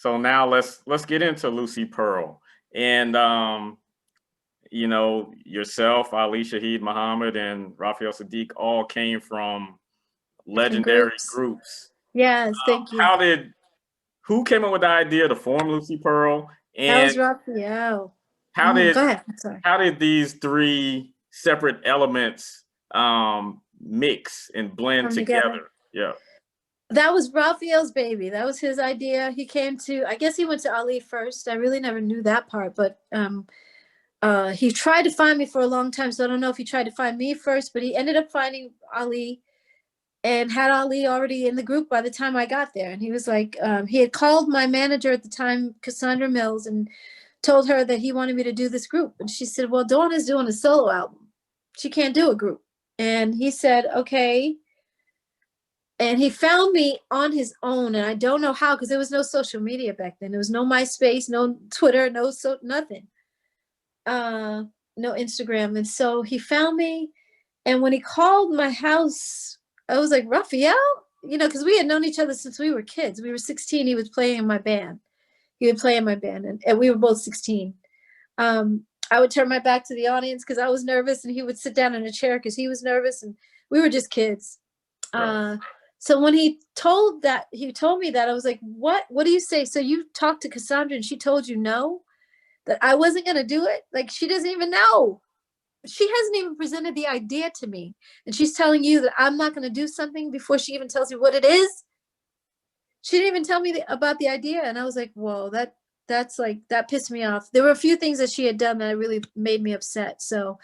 So now let's get into Lucy Pearl. And you know, yourself, Ali Shaheed Muhammad, and Raphael Saadiq all came from Different legendary groups. groups. Yes, thank you. How did who came up with the idea to form Lucy Pearl, That and was Raphael. how did Go ahead. I'm sorry. how did these three separate elements mix and blend Come together. together? Yeah. That was Raphael's baby. That was his idea. He came to, I guess he went to Ali first. I really never knew that part, but he tried to find me for a long time. So I don't know if he tried to find me first, but he ended up finding Ali and had Ali already in the group by the time I got there. And he was like, he had called my manager at the time, Cassandra Mills, and told her that he wanted me to do this group. And she said, well, Dawn is doing a solo album. She can't do a group. And he said, okay. And he found me on his own. And I don't know how, because there was no social media back then. There was no MySpace, no Twitter, nothing. No Instagram. And so he found me. And when he called my house, I was like, Raphael? You know, because we had known each other since we were kids. We were 16. He was playing in my band. He would play in my band. And we were both 16. I would turn my back to the audience because I was nervous. And he would sit down in a chair because he was nervous. And we were just kids. Right. So when he told me that, I was like, what do you say? So you talked to Cassandra and she told you no, that I wasn't going to do it? Like, she doesn't even know. She hasn't even presented the idea to me. And she's telling you that I'm not going to do something before she even tells me what it is. She didn't even tell me about the idea. And I was like, whoa, that pissed me off. There were a few things that she had done that really made me upset. So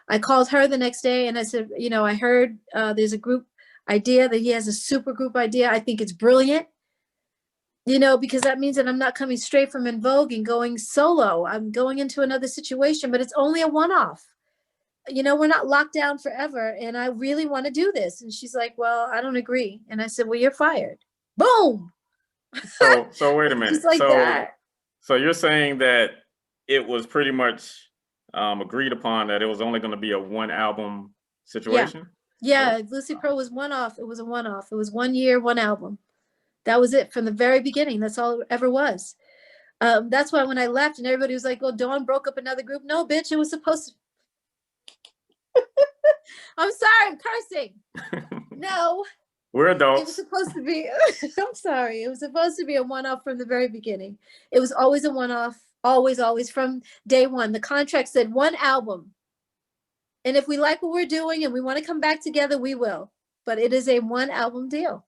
I called her the next day and I said, you know, I heard there's a group idea, that he has a super group idea. I think it's brilliant, you know, because that means that I'm not coming straight from En Vogue and going solo. I'm going into another situation, but it's only a one-off. You know, we're not locked down forever, and I really want to do this. And she's like, well, I don't agree. And I said, well, you're fired. Boom. So wait a Just minute. like that. So you're saying that it was pretty much agreed upon that it was only going to be a one album situation? Yeah, Lucy Pearl was one off. It was a one off. It was 1 year, one album. That was it from the very beginning. That's all it ever was. That's why when I left and everybody was like, oh, Dawn broke up another group. No, bitch, it was supposed to. I'm sorry, I'm cursing. No. We're adults. It was supposed to be, I'm sorry. It was supposed to be a one-off from the very beginning. It was always a one-off, always from day one. The contract said one album. And if we like what we're doing and we want to come back together, we will. But it is a one album deal.